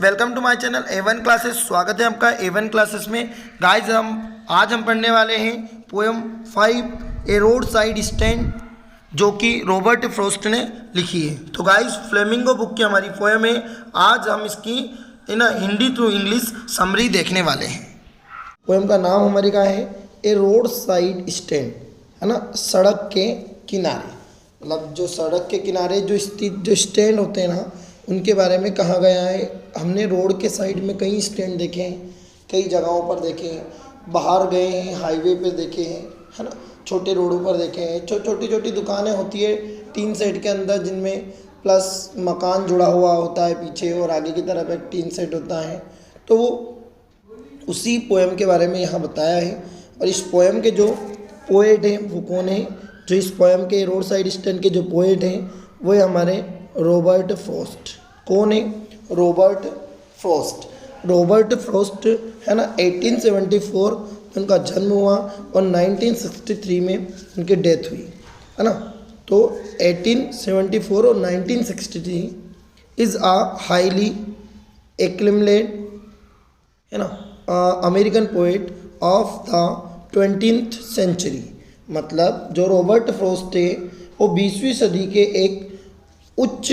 Welcome to my channel A1 classes. स्वागत है आपका A1 क्लासेस में। गाइस आज हम पढ़ने वाले हैं पोएम 5 ए रोड साइड स्टैंड, जो कि रॉबर्ट फ्रॉस्ट ने लिखी है। तो गाइस फ्लेमिंगो बुक की हमारी पोएम है। आज हम इसकी हिंदी टू इंग्लिश समरी देखने वाले हैं। पोएम का नाम हमारे का है ए रोड साइड स्टैंड, है ना, सड़क के किनारे। मतलब जो सड़क के किनारे जो स्थित जो स्टैंड होते हैं ना, उनके बारे में कहा गया है। हमने रोड के साइड में कई स्टैंड देखे हैं, कई जगहों पर देखे हैं, बाहर गए हैं, हाईवे पे देखे हैं, है ना, छोटे रोडों पर देखे हैं। छोटी छोटी दुकानें होती है टीन सेट के अंदर, जिनमें प्लस मकान जुड़ा हुआ होता है पीछे, और आगे की तरफ एक टीन सेट होता है। तो वो उसी पोएम के बारे में यहाँ बताया है। और इस पोएम के जो पोएट हैं वो कौन है? जो इस पोएम के रोड साइड स्टैंड के जो पोएट हैं वो है हमारे रॉबर्ट फ्रॉस्ट। कौन है? Robert Frost. रॉबर्ट फ्रॉस्ट, है ना, 1874 उनका जन्म हुआ और 1963 में उनकी डेथ हुई, है ना। तो 1874 और 1963 इज़ अ हाईली एक्लेम्ड, है ना, American poet of the 20th century. मतलब जो रॉबर्ट फ्रॉस्ट थे वो 20वीं सदी के एक उच्च,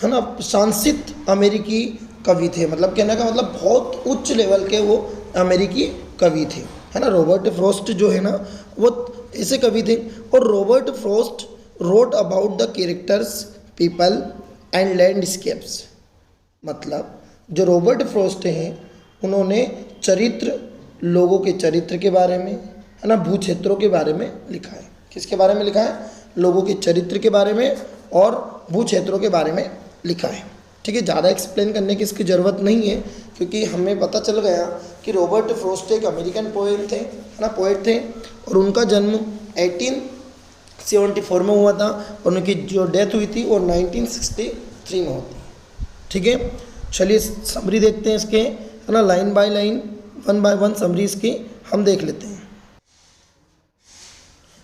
है ना, शांसित अमेरिकी कवि थे। मतलब कहने का मतलब बहुत उच्च लेवल के वो अमेरिकी कवि थे, है ना। रॉबर्ट फ्रॉस्ट जो है ना वो ऐसे कवि थे। और Robert Frost wrote about the characters, people and landscapes. मतलब जो रॉबर्ट फ्रॉस्ट हैं उन्होंने चरित्र, लोगों के चरित्र के बारे में, है ना, भू क्षेत्रों के बारे में लिखा है। किसके बारे में लिखा है? लोगों के चरित्र के बारे में और भू क्षेत्रों के बारे में लिखा है। ठीक है, ज़्यादा एक्सप्लेन करने की इसकी ज़रूरत नहीं है, क्योंकि हमें पता चल गया कि रॉबर्ट फ्रॉस्ट एक अमेरिकन पोएट थे, है ना, पोएट थे। और उनका जन्म 1874 में हुआ था और उनकी जो डेथ हुई थी वो 1963 में होती। ठीक है, चलिए समरी देखते हैं इसके, है ना, line by line, one by one summary इसकी हम देख लेते हैं।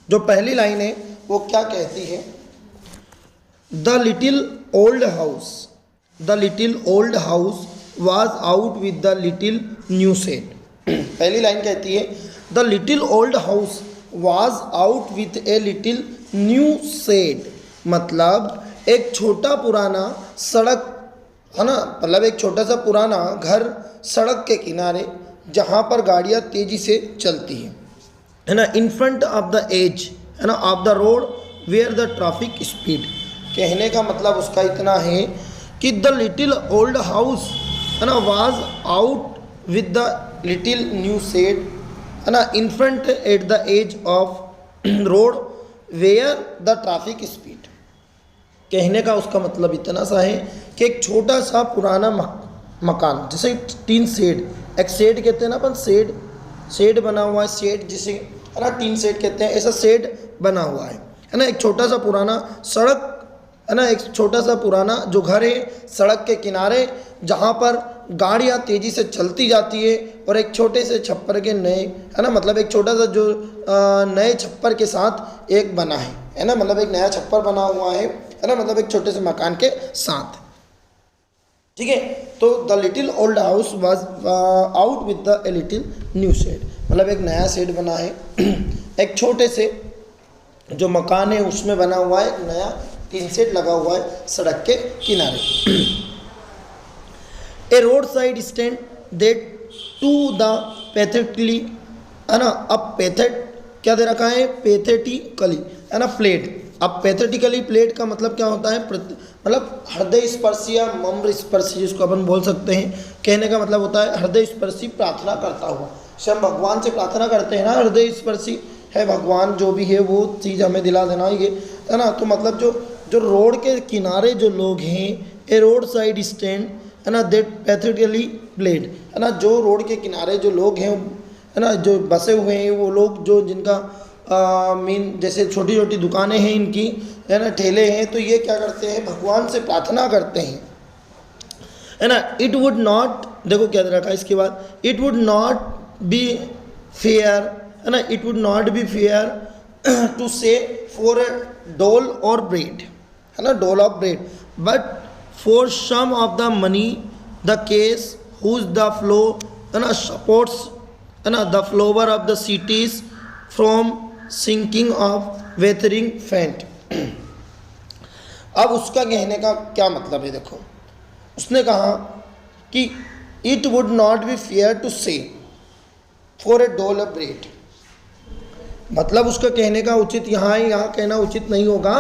जो पहली लाइन है वो क्या कहती है? The little old house, the little old house was out with the little new shed. पहली लाइन कहती है the little old house was out with a little new shed. मतलब एक छोटा पुराना सड़क, है ना, मतलब एक छोटा सा पुराना घर सड़क के किनारे, जहाँ पर गाड़ियाँ तेज़ी से चलती हैं, है ना, in front of the edge, है ना, of the road where the traffic speed. कहने का मतलब उसका इतना है कि द लिटिल ओल्ड हाउस, है ना, was out with the little new shed, है ना, in front at the edge of road where the traffic speed. कहने का उसका मतलब इतना सा है कि एक छोटा सा पुराना मकान, जैसे टीन शेड, एक शेड कहते हैं ना अपन, शेड बना हुआ है, शेड जिसे, है ना, टीन शेड कहते हैं, ऐसा शेड बना हुआ है ना। एक छोटा सा पुराना सड़क, है ना, एक छोटा सा पुराना जो घर है सड़क के किनारे, जहाँ पर गाड़ियाँ तेज़ी से चलती जाती है, और एक छोटे से छप्पर के नए, है ना, मतलब एक छोटा सा जो नए छप्पर के साथ एक बना है ना, मतलब एक नया छप्पर बना हुआ है ना, मतलब एक छोटे से मकान के साथ। ठीक है, तो the little old house was out with the a little new shed. मतलब एक नया शेड बना है, एक छोटे से जो मकान है उसमें बना हुआ है, नया टीन शेड लगा हुआ है सड़क के किनारे। A road side stand that to the pathetically, है ना, अब पैथेट क्या दे रखा है? पैथेटिकली, है ना, प्लेट। अब पैथेटिकली प्लेट का मतलब क्या होता है? मतलब हृदय स्पर्शी या मम्र स्पर्शी, जिसको अपन बोल सकते हैं। कहने का मतलब होता है हृदय स्पर्शी प्रार्थना करता हुआ। जैसे हम भगवान से प्रार्थना करते हैं ना, हृदय स्पर्शी है भगवान, जो भी है वो चीज़ हमें दिला देना ये, है ना। तो मतलब जो रोड के किनारे जो लोग हैं, ए रोड साइड स्टैंड, है ना, दैट पैथेटिकली प्लेट, है ना, जो रोड के किनारे जो लोग हैं, है ना, जो बसे हुए हैं, वो लोग जो जिनका मीन जैसे छोटी छोटी दुकानें हैं इनकी, है ना, ठेले हैं, तो ये क्या करते हैं? भगवान से प्रार्थना करते हैं, है ना। इट वुड नॉट, देखो क्या रखा इसके बाद, it would not be fair, है ना, it would not be fair to say for a dole और ब्रेड, है ना, dole of bread, but for some of the money the case whose the flow है ना सपोर्ट्स है ना the flower of the cities from sinking of weathering faint. अब उसका कहने का क्या मतलब है, देखो उसने कहा कि it would not be fair to say for a dole of bread, मतलब उसका कहने का उचित यहाँ कहना उचित नहीं होगा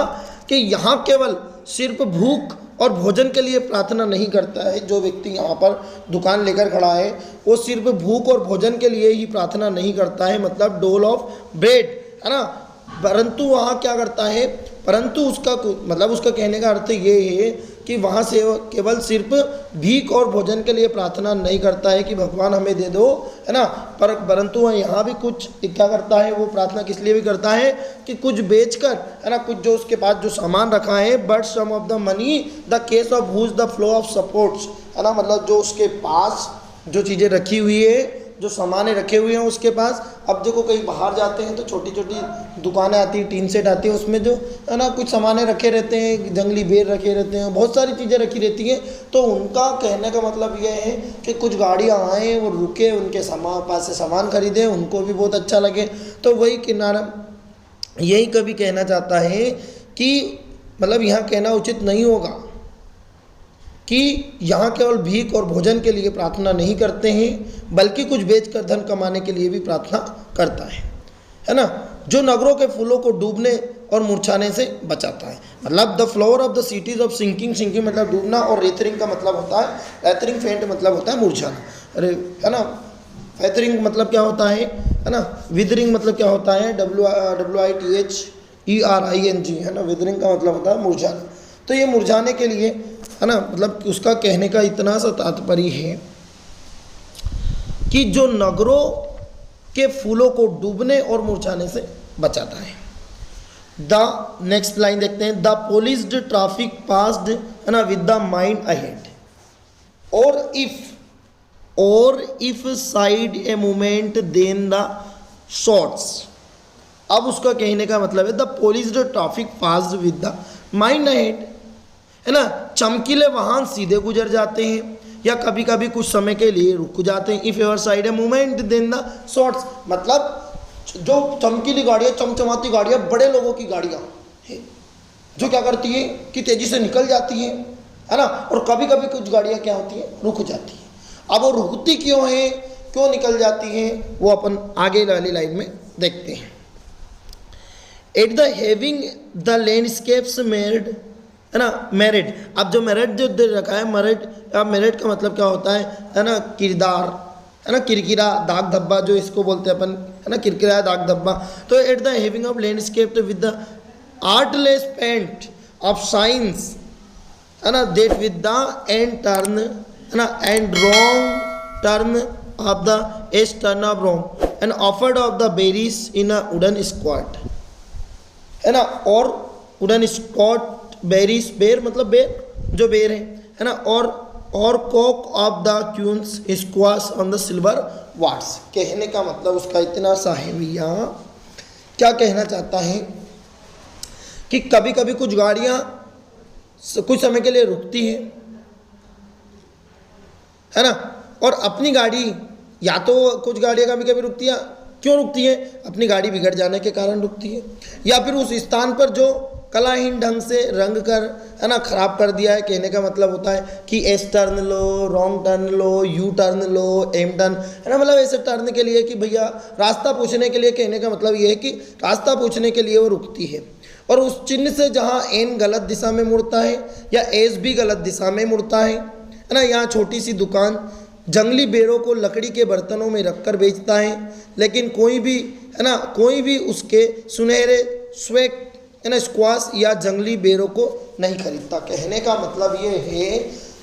कि यहाँ केवल सिर्फ भूख और भोजन के लिए प्रार्थना नहीं करता है। जो व्यक्ति यहाँ पर दुकान लेकर खड़ा है वो सिर्फ भूख और भोजन के लिए ही प्रार्थना नहीं करता है, मतलब डोल ऑफ ब्रेड है ना, परंतु वहाँ क्या करता है, परंतु उसका मतलब उसका कहने का अर्थ ये है कि वहाँ से केवल सिर्फ भीख और भोजन के लिए प्रार्थना नहीं करता है कि भगवान हमें दे दो है ना, परंतु वह यहाँ भी कुछ क्या करता है, वो प्रार्थना किस लिए भी करता है कि कुछ बेचकर है ना, कुछ जो उसके पास जो सामान रखा है, but some of the money the case of whose the flow of supports है ना, मतलब जो उसके पास जो चीज़ें रखी हुई है, जो सामान रखे हुए हैं उसके पास। अब देखो कहीं बाहर जाते हैं तो छोटी छोटी दुकानें आती हैं, टीन सेट आती है, उसमें जो है ना कुछ सामान रखे रहते हैं, जंगली बेर रखे रहते हैं, बहुत सारी चीज़ें रखी रहती हैं। तो उनका कहने का मतलब ये है कि कुछ गाड़ियाँ आएँ और रुके, उनके पास से सामान खरीदें, उनको भी बहुत अच्छा लगे। तो वही किनारा यही कभी कहना चाहता है कि मतलब यहाँ कहना उचित नहीं होगा कि यहाँ केवल भीख और भोजन के लिए प्रार्थना नहीं करते हैं, बल्कि कुछ बेचकर धन कमाने के लिए भी प्रार्थना करता है ना, जो नगरों के फूलों को डूबने और मुरझाने से बचाता है। मतलब the flower of the cities of sinking, sinking मतलब डूबना, और रेथरिंग का मतलब होता है, रेथरिंग फेंट मतलब होता है मुरझाना, अरे है ना, फेथरिंग मतलब क्या होता है ना, विदरिंग मतलब क्या होता है, WITHERING है ना, विदरिंग का मतलब होता है मुरझाना। तो ये मुरझाने के लिए है ना, मतलब उसका कहने का इतना सा तात्पर्य है कि जो नगरों के फूलों को डूबने और मुरझाने से बचाता है। द नेक्स्ट लाइन देखते हैं, द पोलिस्ड ट्रैफिक पास्ड है ना विद द माइंड अहेड, और if side a movement then the shots. अब उसका कहने का मतलब है the polished traffic passed with the mind ahead है ना, चमकीले वाहन सीधे गुजर जाते हैं या कभी कभी कुछ समय के लिए रुक जाते हैं। If ever side a movement then the shots, मतलब जो चमकीली गाड़ियाँ, चमचमाती गाड़ियाँ, बड़े लोगों की गाड़ियाँ जो क्या करती है कि तेजी से निकल जाती है ना, और कभी कभी कुछ गाड़ियाँ क्या होती हैं, रुक जाती हैं। अब वो रुकती क्यों है, क्यों निकल जाती हैं, वो अपन आगे वाली लाइन में देखते हैं। Eight the having the landscapes made है ना, मेरिट। अब जो मेरिट जो दे रखा है, मेरिट, अब मेरिट का मतलब क्या होता है ना, किरदार है ना, किरकिरा, दाग धब्बा जो इसको बोलते हैं अपन है ना, किरकिरा दाग धब्बा। तो at the having of landscape with the artless paint of science है ना, that with the end turn है ना, and wrong turn of the S turn of wrong and offered of the berries in a wooden squat है ना, और wooden squat berries, बेर मतलब बेर, जो बेर है ना, और cock of the queens squash on the silver wards. कहने का मतलब उसका इतना सा है भैया, क्या कहना चाहता है कि कभी कभी कुछ गाड़ियाँ कुछ समय के लिए रुकती है ना, और अपनी गाड़ी, या तो कुछ गाड़ियाँ कभी कभी रुकती है, क्यों रुकती है, अपनी गाड़ी बिगड़ जाने के कारण रुकती है, या फिर उस स्थान पर जो कलाहीन ढंग से रंग कर है ना खराब कर दिया है। कहने का मतलब होता है कि एस टर्न लो, रॉन्ग टर्न लो, यू टर्न लो, एम टर्न है ना, मतलब ऐसे टर्न के लिए कि भैया रास्ता पूछने के लिए, कहने का मतलब ये है कि रास्ता पूछने के लिए वो रुकती है। और उस चिन्ह से जहाँ एन गलत दिशा में मुड़ता है या एस भी गलत दिशा में मुड़ता है ना, यहाँ छोटी सी दुकान जंगली बेरों को लकड़ी के बर्तनों में रखकर बेचता है, लेकिन कोई भी है ना, कोई भी उसके सुनहरे स्वेक है ना, स्क्वाश या जंगली बेरों को नहीं खरीदता। कहने का मतलब ये है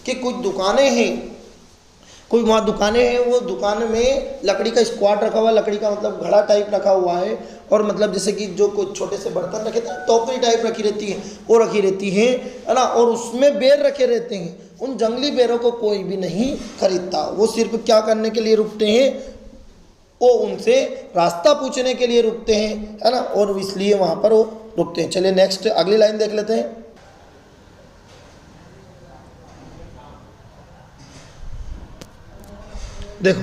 कि कुछ दुकानें हैं, कोई वहाँ दुकानें हैं, वो दुकान में लकड़ी का स्क्वाट रखा हुआ, लकड़ी का मतलब घड़ा टाइप रखा हुआ है, और मतलब जैसे कि जो कुछ छोटे से बर्तन रखे थे, टोकरी टाइप रखी रहती है, वो रखी रहती है ना, और उसमें बेर रखे रहते हैं। उन जंगली बेरों को कोई भी नहीं खरीदता, वो सिर्फ क्या करने के लिए रुकते हैं, वो उनसे रास्ता पूछने के लिए रुकते हैं है ना, और इसलिए वहाँ पर वो रुकते हैं। चलिए नेक्स्ट अगली लाइन देख लेते हैं। देखो,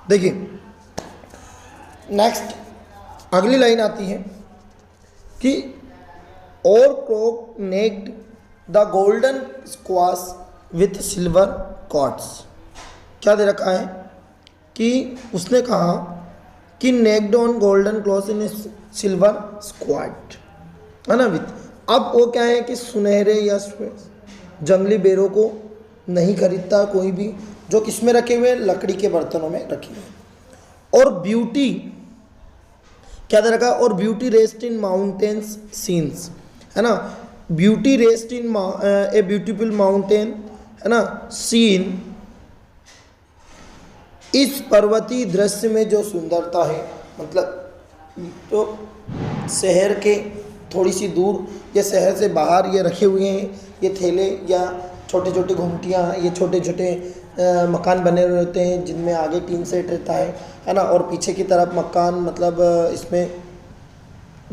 देखिए नेक्स्ट अगली लाइन आती है कि और crook necked the golden squash with silver cords. क्या दे रखा है कि उसने कहा कि necked on golden cloth in silver squad, है ना, विथ। अब वो क्या है कि सुनहरे या जंगली बेरों को नहीं खरीदता कोई भी, जो किसमें रखे हुए, लकड़ी के बर्तनों में रखे हुए। और ब्यूटी क्या दे रखा है, और beauty rest in mountains scenes, है ना, beauty rest in a beautiful mountain, है ना, सीन, इस पर्वतीय दृश्य में जो सुंदरता है, मतलब तो शहर के थोड़ी सी दूर या शहर से बाहर ये रखे हुए हैं ये थैले या छोटे छोटे घुमटियाँ, ये छोटे छोटे मकान बने हुए होते हैं जिनमें आगे टीन सेट रहता है ना, और पीछे की तरफ मकान मतलब इसमें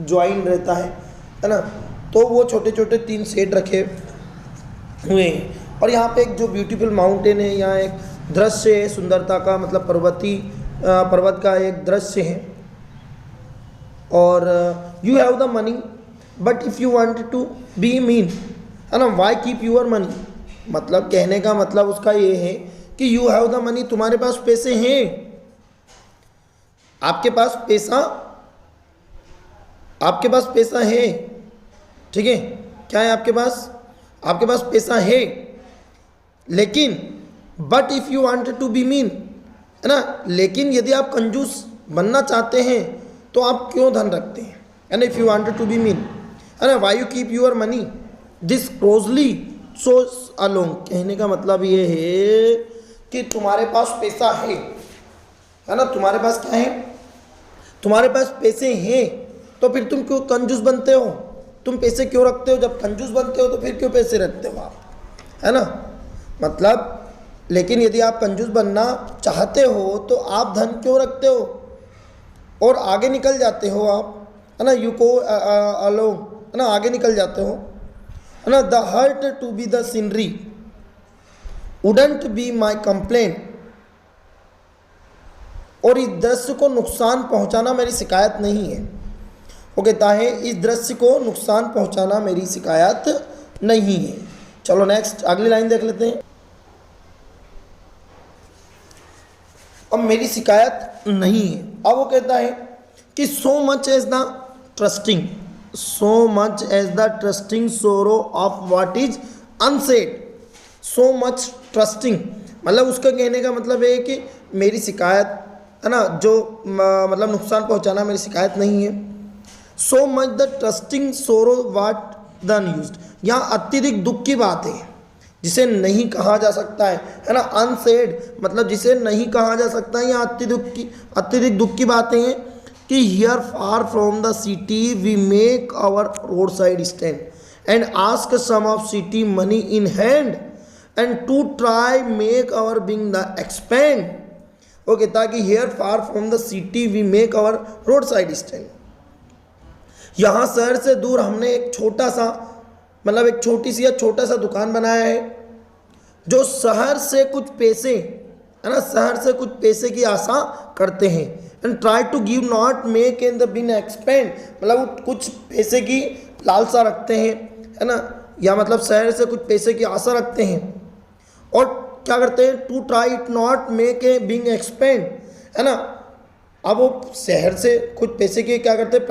ज्वाइन रहता है ना। तो वो छोटे छोटे तीन सेट रखे हुए हैं। और यहाँ पे एक जो ब्यूटीफुल माउंटेन है, यहाँ एक दृश्य है सुंदरता का, मतलब पर्वत का एक दृश्य है। और you have the money but if you want to be mean, है ना, वाई कीप यूर मनी, मतलब कहने का मतलब उसका ये है कि यू हैव द मनी, तुम्हारे पास पैसे हैं, आपके पास पैसा है, ठीक है, क्या है आपके पास पैसा है, लेकिन but if you want to be mean, है ना, लेकिन यदि आप कंजूस बनना चाहते हैं तो आप क्यों धन रखते हैं, है ना, if you want to be mean, है ना, why you keep your money this closely so along, कहने का मतलब ये है कि तुम्हारे पास पैसा है ना, तुम्हारे पास क्या है, तुम्हारे पास पैसे हैं, तो फिर तुम क्यों कंजूस बनते हो, तुम पैसे क्यों रखते हो, जब कंजूस बनते हो तो फिर क्यों पैसे रखते हो आप, है ना, मतलब। लेकिन यदि आप कंजूस बनना चाहते हो तो आप धन क्यों रखते हो और आगे निकल जाते हो आप, है ना, यू को अलोंग, है ना, आगे निकल जाते हो, है ना। The hurt to be the scenery wouldn't be my complaint, और इस दृश्य को नुकसान पहुंचाना मेरी शिकायत नहीं है। वो कहता है इस दृश्य को नुकसान पहुंचाना मेरी शिकायत नहीं है। चलो नेक्स्ट अगली लाइन देख लेते हैं। अब मेरी शिकायत नहीं है, अब वो कहता है कि so much as the trusting sorrow of what is unsaid, so much trusting, मतलब उसका कहने का मतलब है कि मेरी शिकायत, है ना, जो मतलब नुकसान पहुंचाना मेरी शिकायत नहीं है। सो मच द ट्रस्टिंग सोरो व्हाट द अनयूज्ड, यहाँ अत्यधिक दुख की बात है जिसे नहीं कहा जा सकता है ना, अनसेड मतलब जिसे नहीं कहा जा सकता है। यहाँ अत्यधिक दुख की बातें हैं कि here far from the city we make our road side stand and ask some of city money in hand and to try make our being the expand. Okay, ताकि here far from the city we make our road side stand, यहाँ शहर से दूर हमने एक छोटा सा, मतलब एक छोटी सी या छोटा सा दुकान बनाया है जो शहर से कुछ पैसे, है ना, शहर से कुछ पैसे की आशा करते हैं। And try to give not make in the bin expend, मतलब वो कुछ पैसे की लालसा रखते हैं, है ना, या मतलब शहर से कुछ पैसे की आशा रखते हैं। और क्या करते हैं, to try it not make a bing expend, है ना। अब वो शहर से कुछ पैसे के क्या करते हैं,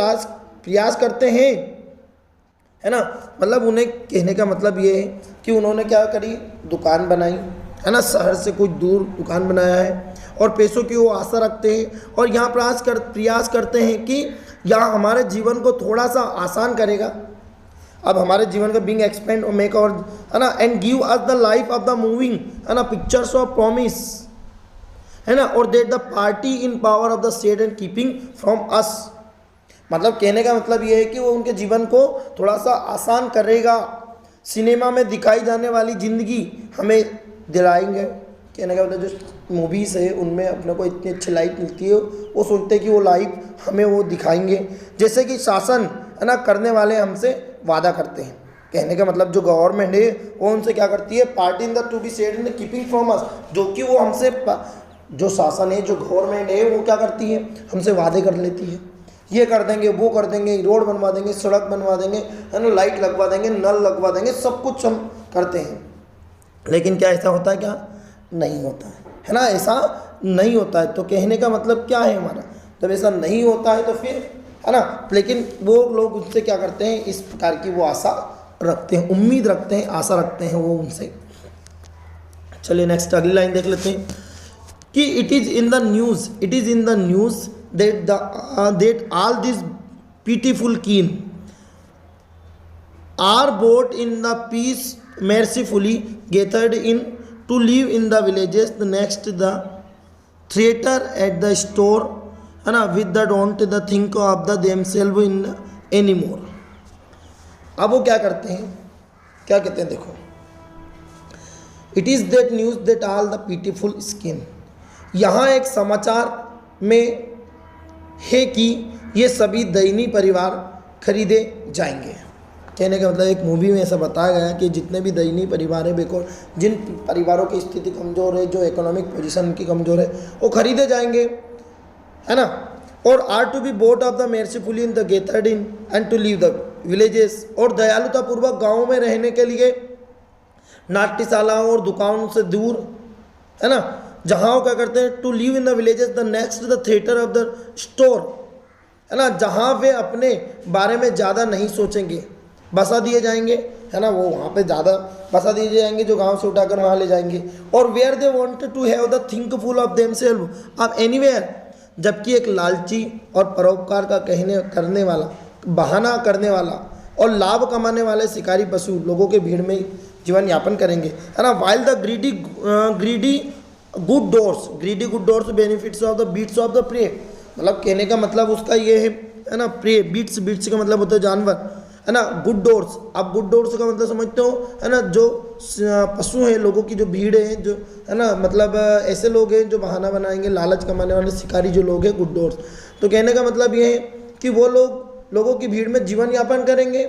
प्रयास करते हैं, है ना, मतलब उन्हें कहने का मतलब ये है कि उन्होंने क्या करी, दुकान बनाई, है ना, शहर से कुछ दूर दुकान बनाया है और पैसों की वो आशा रखते हैं और यहाँ प्रयास करते हैं कि यहाँ हमारे जीवन को थोड़ा सा आसान करेगा, अब हमारे जीवन का बिंग एक्सपेंड और मेक और, है ना, and give us the life of the moving, है ना, पिक्चर्स ऑफ प्रॉमिस, है ना, और that the party in power of the said and keeping from us, मतलब कहने का मतलब ये है कि वो उनके जीवन को थोड़ा सा आसान करेगा, सिनेमा में दिखाई जाने वाली ज़िंदगी हमें दिलाएंगे। कहने का मतलब जो मूवीज़ है उनमें अपने को इतनी अच्छी लाइफ मिलती है, वो सोचते हैं कि वो लाइफ हमें वो दिखाएंगे, जैसे कि शासन, है ना, करने वाले हमसे वादा करते हैं। कहने का मतलब जो गवर्नमेंट है वो उनसे क्या करती है, party in the to be said in keeping from us, जो कि वो हमसे जो शासन है, जो गवर्नमेंट है, वो क्या करती है, हमसे वादे कर लेती है, ये कर देंगे, वो कर देंगे, रोड बनवा देंगे, सड़क बनवा देंगे, है ना, लाइट लगवा देंगे, नल लगवा देंगे, सब कुछ हम करते हैं। लेकिन क्या ऐसा होता है? क्या नहीं होता है ना, ऐसा नहीं होता है। तो कहने का मतलब क्या है हमारा, जब ऐसा नहीं होता है तो फिर, है ना, लेकिन वो लोग उससे क्या करते हैं, इस प्रकार की वो आशा रखते हैं, उम्मीद रखते हैं, आशा रखते हैं वो उनसे। चलिए नेक्स्ट अगली लाइन देख लेते हैं कि it is in the news that all these pitiful keen are brought in the peace mercifully gathered in to live in the villages the next the theater at the store, है ना, with the don't the think of the themselves in anymore। अब वो क्या करते हैं, क्या कहते हैं, देखो, it is that news that all the pitiful skin, यहाँ एक समाचार में है कि ये सभी दयनीय परिवार खरीदे जाएंगे। कहने का मतलब एक मूवी में ऐसा बताया गया कि जितने भी दयनीय परिवार है, बेको जिन परिवारों की स्थिति कमज़ोर है, जो इकोनॉमिक पोजीशन उनकी कमज़ोर है, वो खरीदे जाएंगे, है ना, और are to be boat of the mercifully in the gathered in and to leave the villages, और दयालुतापूर्वक गाँव में रहने के लिए नाट्यशालाओं और दुकानों से दूर, है ना, जहाँ वो क्या करते हैं, to live in the villages the next the theatre of the store, है ना, जहाँ वे अपने बारे में ज़्यादा नहीं सोचेंगे, बसा दिए जाएंगे, है ना, वो वहाँ पे ज़्यादा बसा दिए जाएंगे, जो गांव से उठाकर वहाँ ले जाएंगे, और where they want to have the thankful of themselves of anywhere, जबकि एक लालची और परोपकार का करने वाला, बहाना करने वाला और लाभ कमाने वाले शिकारी पशु लोगों के भीड़ में जीवन यापन करेंगे, है ना, while the greedy good doors benefits of the beats of the prey, मतलब कहने का मतलब उसका ये है ना, प्रे बीट्स का मतलब होता है जानवर, है ना, गुड डोर्स, आप गुड डोर्स का मतलब समझते हो, है ना, जो पशु हैं, लोगों की जो भीड़ है, जो, है ना, मतलब ऐसे लोग हैं जो बहाना बनाएंगे, लालच कमाने वाले शिकारी जो लोग हैं, गुड डोर्स। तो कहने का मतलब ये है कि वो लोगों की भीड़ में जीवन यापन करेंगे।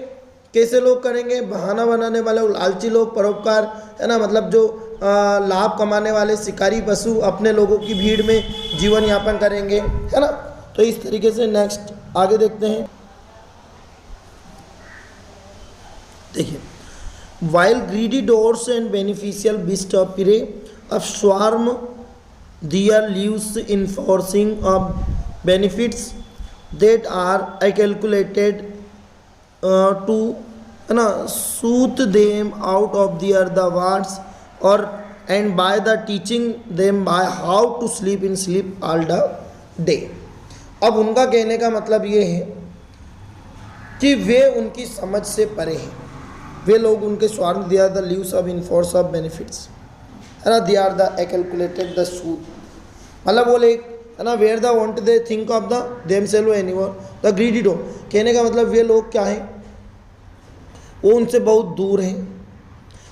कैसे लोग करेंगे? बहाना बनाने वाले लालची लोग, परोपकार, है ना, मतलब जो लाभ कमाने वाले शिकारी पशु अपने लोगों की भीड़ में जीवन यापन करेंगे, है ना। तो इस तरीके से नेक्स्ट आगे देखते हैं, देखिए, while greedy doors and beneficial beast of prey of swarm their lives enforcing of benefits that are I calculated to, है ना, suit them out of their the wards और and by the teaching them by how to sleep in sleep all the day. अब उनका कहने का मतलब ये है कि वे उनकी समझ से परे हैं, वे लोग उनके स्वार्थ, they are the leaves of enforce of benefits, है ना, they are the calculated the suit, मतलब वो लोग, है ना, where the want they think of the themself anymore the greedy dough, कहने का मतलब वे लोग क्या हैं, वो उनसे बहुत दूर हैं,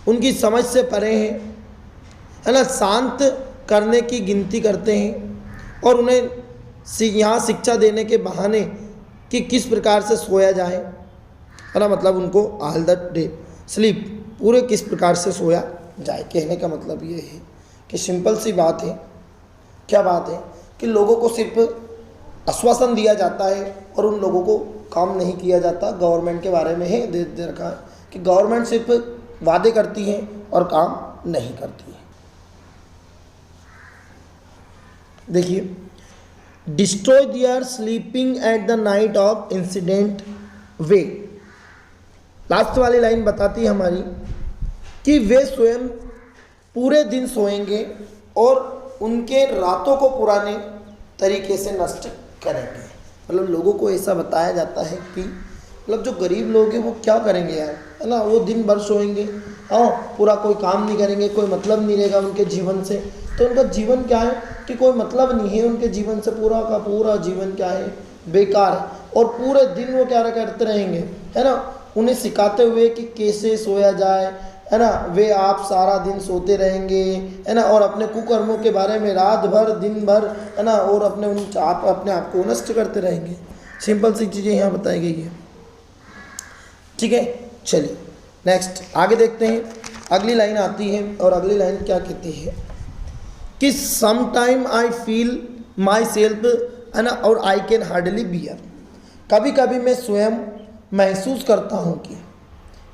उनकी समझ से परे हैं, है ना, शांत करने की गिनती करते हैं और उन्हें यहाँ शिक्षा देने के बहाने कि किस प्रकार से सोया जाए, है ना, मतलब उनको ऑल द डे स्लीप, पूरे किस प्रकार से सोया जाए। कहने का मतलब ये है कि सिंपल सी बात है, क्या बात है कि लोगों को सिर्फ आश्वासन दिया जाता है और उन लोगों को काम नहीं किया जाता। गवर्नमेंट के बारे में है दे रखा है कि गवर्नमेंट सिर्फ वादे करती है और काम नहीं करती है। देखिए, destroy there sleeping at the night of incident way, last वाली लाइन बताती है हमारी कि वे स्वयं पूरे दिन सोएंगे और उनके रातों को पुराने तरीके से नष्ट करेंगे। मतलब लोगों को ऐसा बताया जाता है कि मतलब जो गरीब लोग हैं वो क्या करेंगे यार, है ना, वो दिन भर सोएंगे, हाँ, पूरा कोई काम नहीं करेंगे, कोई मतलब नहीं रहेगा उनके जीवन से। तो उनका जीवन क्या है कि कोई मतलब नहीं है उनके जीवन से, पूरा का पूरा जीवन क्या है, बेकार है, और पूरे दिन वो क्या करते रहेंगे, है ना, उन्हें सिखाते हुए कि कैसे सोया जाए, है ना, वे आप सारा दिन सोते रहेंगे, है ना, और अपने कुकर्मों के बारे में रात भर दिन भर, है ना, और अपने आप को नष्ट करते रहेंगे। सिंपल सी चीज़ें यहाँ बताई गई है, ठीक है। चलिए नेक्स्ट आगे देखते हैं, अगली लाइन आती है और अगली लाइन क्या कहती है कि sometime I feel myself है ना, और आई कैन हार्डली बियर, कभी कभी मैं स्वयं महसूस करता हूँ कि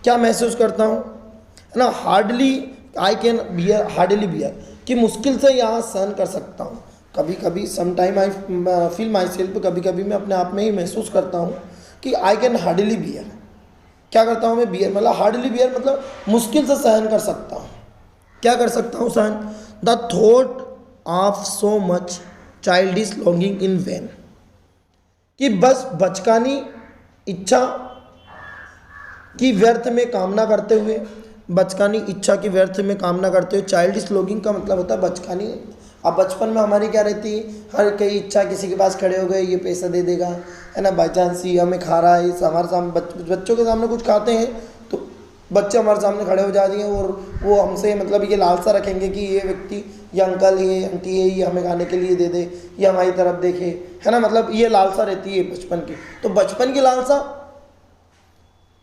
क्या महसूस करता हूँ है ना, hardly I can bear, hardly bear कि मुश्किल से यहाँ सहन कर सकता हूँ। कभी कभी sometime I feel myself, कभी कभी मैं अपने आप में ही महसूस करता हूँ कि आई कैन हार्डली बियर, क्या करता हूँ मैं, बियर मतलब हार्डली बियर मतलब मुश्किल से सहन कर सकता हूँ। क्या कर सकता हूँ सहन, the thought of so much childish longing in vain, कि बस बचकानी इच्छा की व्यर्थ में कामना करते हुए, बचकानी इच्छा की व्यर्थ में कामना करते हुए, चाइल्डिश लॉन्गिंग का मतलब होता है बचकानी। अब बचपन में हमारी क्या रहती है, हर कई इच्छा, किसी के पास खड़े हो गए ये पैसा दे देगा है ना, बाई चांस ही हमें खा रहा है, हमारे सामने बच्चों के सामने कुछ खाते हैं तो बच्चे हमारे सामने खड़े हो जाते हैं और वो हमसे मतलब ये लालसा रखेंगे कि ये व्यक्ति, ये अंकल, ये आंटी है, ये हमें खाने के लिए दे दे, ये हमारी तरफ देखे है ना, मतलब ये लालसा रहती है बचपन की। तो बचपन की लालसा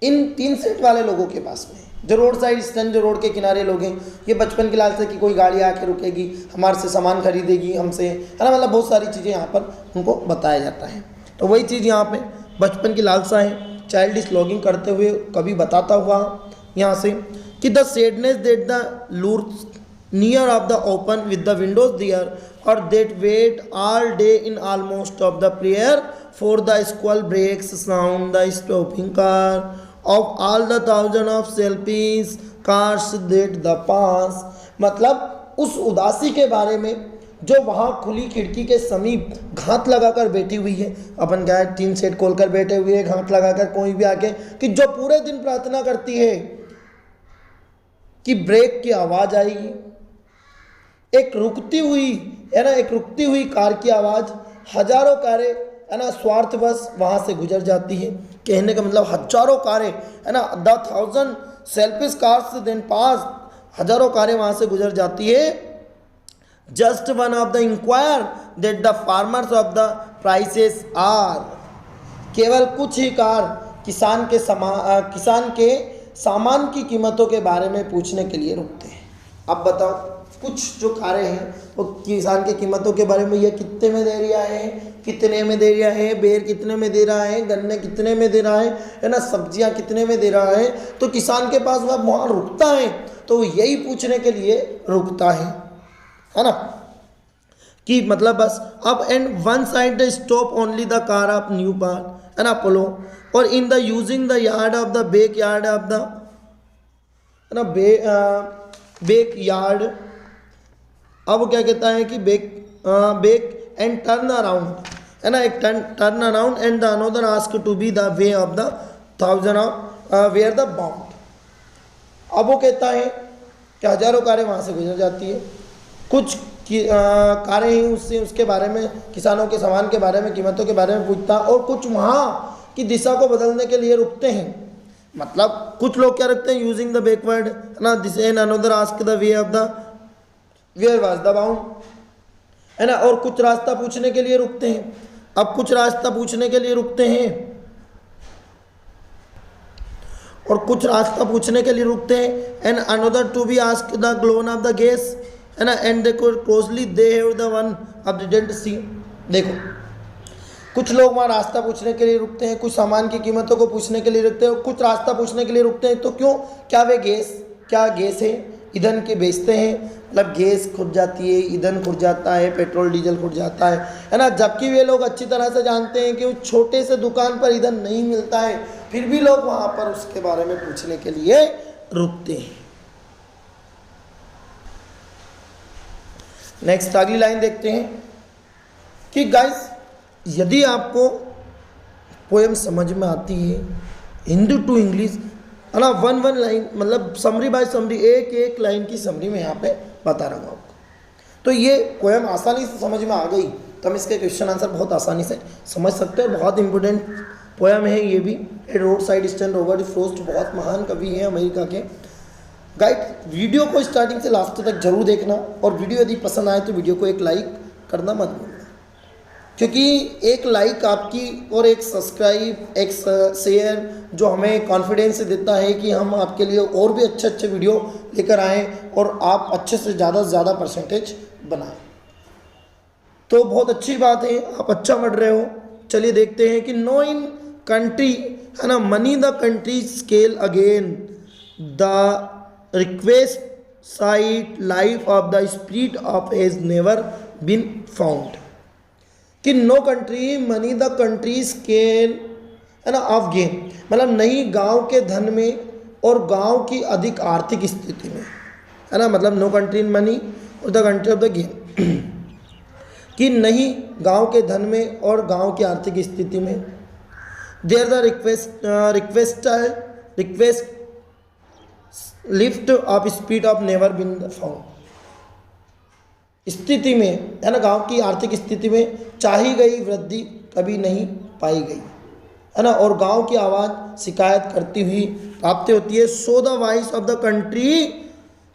इन 3 सेट वाले लोगों के पास में, जो रोड साइड स्टैंड, जो रोड के किनारे लोग हैं, ये बचपन की लालसा की कोई गाड़ी आके रुकेगी, हमारे से सामान खरीदेगी हमसे है ना, मतलब बहुत सारी चीज़ें यहाँ पर उनको बताया जाता है। तो वही चीज़ यहाँ पे बचपन की लालसा है, चाइल्डिश लॉगिंग करते हुए कभी बताता हुआ यहाँ से कि the sadness that the lures near of the open with the windows there, और that wait all day in almost of the prayer for the squall breaks sound the stopping car of all the thousand of selfish cars that the pass, मतलब उस उदासी के बारे में जो वहाँ खुली खिड़की के समीप घात लगाकर बैठी हुई है। अपन क्या है, 3 सेट खोलकर बैठे हुए हैं घात लगाकर, कोई भी आके, कि जो पूरे दिन प्रार्थना करती है कि ब्रेक की आवाज़ आएगी, एक रुकती हुई है ना, एक रुकती हुई कार की आवाज़, हजारों कारें है ना स्वार्थवश वहाँ से गुजर जाती है। कहने का मतलब हजारों कारें है ना, the 1000 selfish cars then pass, हजारों कारें वहाँ से गुजर जाती है। Just one of the inquire that the farmers of the prices are, केवल कुछ ही कार किसान के सामान की कीमतों के बारे में पूछने के लिए रुकते हैं। अब बताओ, कुछ जो कारें हैं वो किसान की कीमतों के बारे में, ये कितने में दे रहा है, कितने में दे रहा है, बेर कितने में दे रहा है, गन्ने कितने में दे रहा है ना, सब्जियां कितने में दे रहा है। तो किसान के पास वह वहाँ रुकता है तो वो यही पूछने के लिए रुकता है ना, कि मतलब बस अब and one side the stop only the car of new park है ना अपोलो, और in the using the yard of the back yard of the है ना बैक यार्ड। अब वो क्या कहता है कि बैक एंड टर्न अराउंड है ना, एक turn around and the another ask to be the way of the 1000 of where the bound. अब वो कहता है कि हजारों कारें वहाँ से गुजर जाती है, कुछ कारें ही उससे उसके बारे में, किसानों के सामान के बारे में, कीमतों के बारे में पूछता, और कुछ वहाँ की दिशा को बदलने के लिए रुकते हैं। मतलब कुछ लोग क्या रखते हैं, यूजिंग द बैकवर्ड है ना, this and another ask the way of the where was the bound है ना, और कुछ रास्ता पूछने के लिए रुकते हैं। अब कुछ रास्ता पूछने के लिए रुकते हैं और कुछ रास्ता पूछने के लिए रुकते हैं, and another to be ask the glone of the gas है ना, and they closely they have the one of didn't see. देखो, कुछ लोग वहाँ रास्ता पूछने के लिए रुकते हैं, कुछ सामान की कीमतों को पूछने के लिए रुकते हैं, कुछ रास्ता पूछने के लिए रुकते हैं। तो क्यों, क्या वे गैस है, ईंधन के बेचते हैं, मतलब गैस खुद जाती है, ईंधन खुद जाता है, पेट्रोल डीजल खुद जाता है ना, जबकि वे लोग अच्छी तरह से जानते हैं कि उस छोटे से दुकान पर ईंधन नहीं मिलता है, फिर भी लोग वहाँ पर उसके बारे में पूछने के लिए रुकते हैं। नेक्स्ट अगली लाइन देखते हैं कि गाइस, यदि आपको पोएम समझ में आती है हिंदी टू इंग्लिश है ना, वन लाइन मतलब समरी बाय समरी, एक लाइन की समरी में यहाँ पे बता रहा हूँ आपको, तो ये पोएम आसानी से समझ में आ गई तो हम इसके क्वेश्चन आंसर बहुत आसानी से समझ सकते हैं। बहुत इंपॉर्टेंट पोएम है ये भी। Road side stand Robert Frost बहुत महान कवि हैं अमेरिका के। गाइड, वीडियो को स्टार्टिंग से लास्ट तक जरूर देखना, और वीडियो यदि पसंद आए तो वीडियो को एक लाइक करना मत भूलना। क्योंकि एक लाइक आपकी और एक सब्सक्राइब, एक शेयर जो हमें कॉन्फिडेंस देता है कि हम आपके लिए और भी अच्छे अच्छे वीडियो लेकर आएँ और आप अच्छे से ज़्यादा परसेंटेज बनाएं। तो बहुत अच्छी बात है, आप अच्छा पढ़ रहे हो। चलिए देखते हैं कि नो इन कंट्री, है ना, money the country scale again the request site life of the spirit of has never been found. कि no country money the country scale, है ना, ऑफ गेन, मतलब नहीं गांव के धन में और गांव की अधिक आर्थिक स्थिति में, है ना, मतलब नो कंट्री इन मनी और the country of the gain, कि नहीं गांव के धन में और गांव की आर्थिक स्थिति में। There the request lift of speed of never been found, स्थिति में, है ना, गांव की आर्थिक स्थिति में चाही गई वृद्धि कभी नहीं पाई गई, है ना, और गांव की आवाज़ शिकायत करती हुई प्राप्त होती है। So the voice of the country,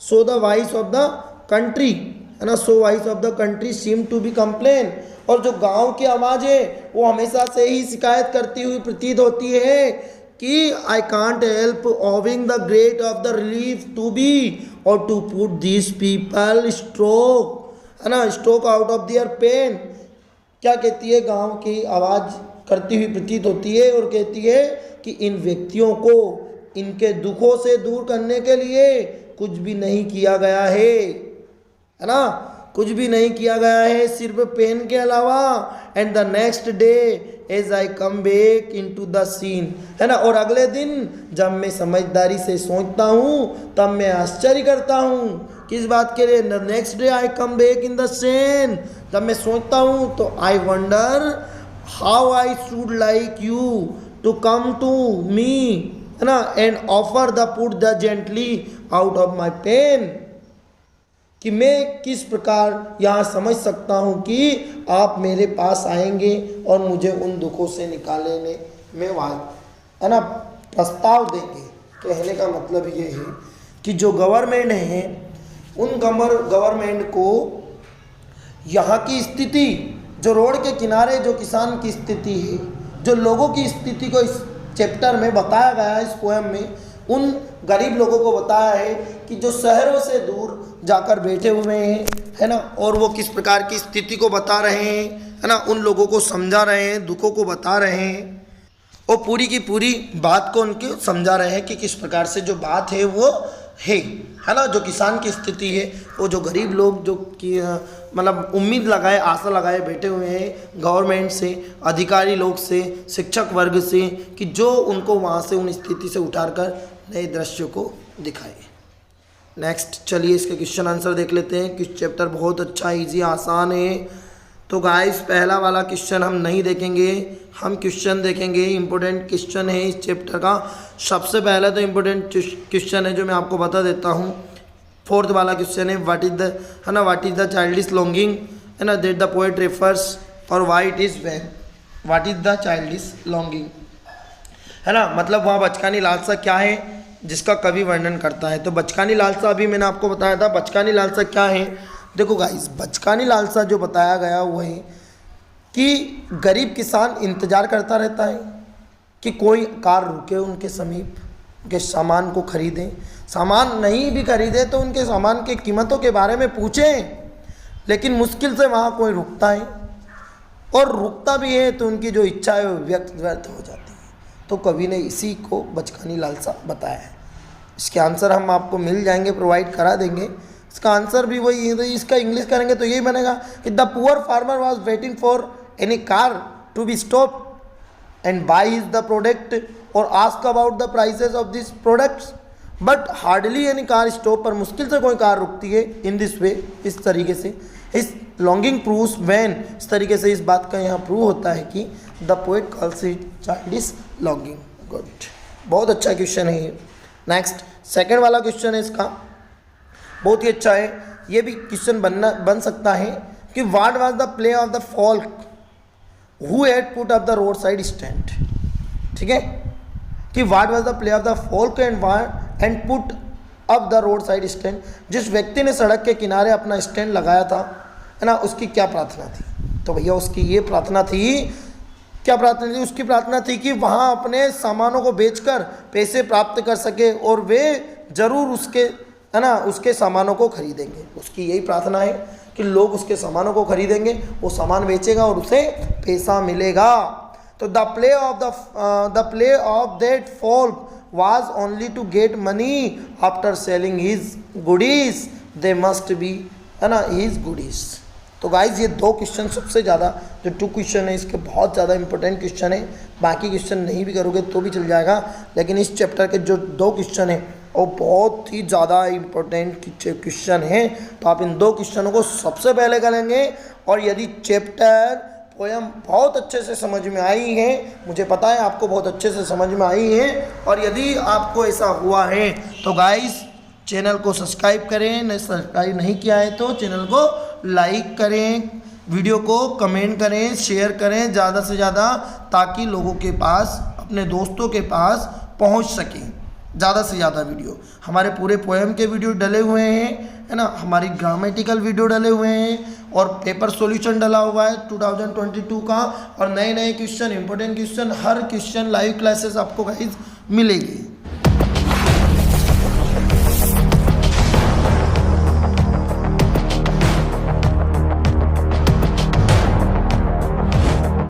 so the voice of the country, है ना, so voice of the country seem to be complain, और जो गांव की आवाज़ है वो हमेशा से ही शिकायत करती हुई प्रतीत होती है कि I can't help owing the great of the relief to be और to put these people stroke, है ना, stroke out of their pen. क्या कहती है, गांव की आवाज़ करती हुई प्रतीत होती है और कहती है कि इन व्यक्तियों को इनके दुखों से दूर करने के लिए कुछ भी नहीं किया गया है ना, कुछ भी नहीं किया गया है सिर्फ पेन के अलावा। And the next day as I come back in to the scene, है ना, और अगले दिन जब मैं समझदारी से सोचता हूँ तब मैं आश्चर्य करता हूँ। किस बात के लिए? The next day I come back in the scene, जब मैं सोचता हूँ तो I wonder how I should like you to come to me, है ना, and offer the put the gently out of my pain, कि मैं किस प्रकार यहाँ समझ सकता हूँ कि आप मेरे पास आएंगे और मुझे उन दुखों से निकालने में है ना प्रस्ताव देंगे। कहने का मतलब ये है कि जो गवर्नमेंट है उन गवर्नमेंट को यहाँ की स्थिति, जो रोड के किनारे जो किसान की स्थिति है, जो लोगों की स्थिति को इस चैप्टर में बताया गया है, इस पोएम में उन गरीब लोगों को बताया है कि जो शहरों से दूर जाकर बैठे हुए हैं, है ना, और वो किस प्रकार की स्थिति को बता रहे हैं, है ना, उन लोगों को समझा रहे हैं, दुखों को बता रहे हैं और पूरी की पूरी बात को उनके समझा रहे हैं कि किस प्रकार से जो बात है वो है ना, जो किसान की स्थिति है, वो जो गरीब लोग जो कि मतलब उम्मीद लगाए, आशा लगाए बैठे हुए हैं गवर्नमेंट से, अधिकारी लोग से, शिक्षक वर्ग से, कि जो उनको वहाँ से उन स्थिति से उठाकर नए दृश्य को दिखाए। नेक्स्ट चलिए इसके क्वेश्चन आंसर देख लेते हैं। क्वेश्चन चैप्टर बहुत अच्छा, इजी, आसान है। तो गाइस पहला वाला क्वेश्चन हम नहीं देखेंगे, हम क्वेश्चन देखेंगे। इंपॉर्टेंट क्वेश्चन है इस चैप्टर का। सबसे पहले तो इम्पोर्टेंट क्वेश्चन है जो मैं आपको बता देता हूँ। फोर्थ वाला क्वेश्चन है व्हाट इज द, है ना, what is the childish longing, है ना, दैट द पोएट रेफर्स, और why it is when, what is the childish longing, है ना, मतलब वहाँ बचकानी लालसा क्या है जिसका कवि वर्णन करता है। तो बचकानी लालसा अभी मैंने आपको बताया था, बचकानी लालसा क्या है। देखो गाइस, बचकानी लालसा जो बताया गया वो है कि गरीब किसान इंतज़ार करता रहता है कि कोई कार रुके उनके समीप, उनके सामान को खरीदें, सामान नहीं भी खरीदे तो उनके सामान के कीमतों के बारे में पूछें, लेकिन मुश्किल से वहाँ कोई रुकता है, और रुकता भी है तो उनकी जो इच्छा है वो व्यर्थ हो जाती है। तो कवि ने इसी को बचकानी लालसा बताया है। इसके आंसर हम आपको मिल जाएंगे, प्रोवाइड करा देंगे। इसका आंसर भी वही, इसका इंग्लिश करेंगे तो यही बनेगा कि the poor farmer was waiting for any car to be stop and buy his the product और ask about the prices of this products but hardly any car stop, पर मुश्किल से कोई कार रुकती है। इन दिस वे, इस तरीके से, इस लॉन्गिंग प्रूव्स वैन, इस तरीके से इस बात का यहाँ प्रूव होता है कि the poet calls it childish longing. Good, बहुत अच्छा क्वेश्चन है ये। नेक्स्ट सेकंड वाला क्वेश्चन है इसका, बहुत ही अच्छा है। ये भी क्वेश्चन बन सकता है कि what was the play of the folk who had put up the road side stand. ठीक है, कि what was the play of the folk and put up the road side stand, जिस व्यक्ति ने सड़क के किनारे अपना स्टैंड लगाया था, है ना, उसकी क्या प्रार्थना थी। तो भैया उसकी ये प्रार्थना थी, क्या प्रार्थना थी? उसकी प्रार्थना थी कि वहाँ अपने सामानों को बेचकर पैसे प्राप्त कर सके और वे जरूर उसके, है ना, उसके सामानों को खरीदेंगे। उसकी यही प्रार्थना है कि लोग उसके सामानों को खरीदेंगे, वो सामान बेचेगा और उसे पैसा मिलेगा। तो the play of that folk was only to get money after selling his goodies, they must be, है ना, his goodies। तो गाइज ये दो क्वेश्चन सबसे ज़्यादा, जो 2 क्वेश्चन है इसके बहुत ज़्यादा इंपॉर्टेंट क्वेश्चन है। बाकी क्वेश्चन नहीं भी करोगे तो भी चल जाएगा, लेकिन इस चैप्टर के जो 2 क्वेश्चन है वो बहुत ही ज़्यादा इंपॉर्टेंट क्वेश्चन है। तो आप इन 2 क्वेश्चनों को सबसे पहले करेंगे। और यदि चैप्टर पोयम बहुत अच्छे से समझ में आई है, मुझे पता है आपको बहुत अच्छे से समझ में आई है, और यदि आपको ऐसा हुआ है तो गाइस चैनल को सब्सक्राइब करें, सब्सक्राइब नहीं किया है तो चैनल को लाइक करें, वीडियो को कमेंट करें, शेयर करें ज़्यादा से ज़्यादा, ताकि लोगों के पास, अपने दोस्तों के पास पहुंच सके ज़्यादा से ज़्यादा वीडियो। हमारे पूरे पोएम के वीडियो डले हुए हैं, है ना, हमारी ग्रामेटिकल वीडियो डले हुए हैं, और पेपर सॉल्यूशन डला हुआ है 2022 का, और नए नए क्वेश्चन, इंपॉर्टेंट क्वेश्चन, हर क्वेश्चन लाइव क्लासेस आपको गाइस मिलेगी।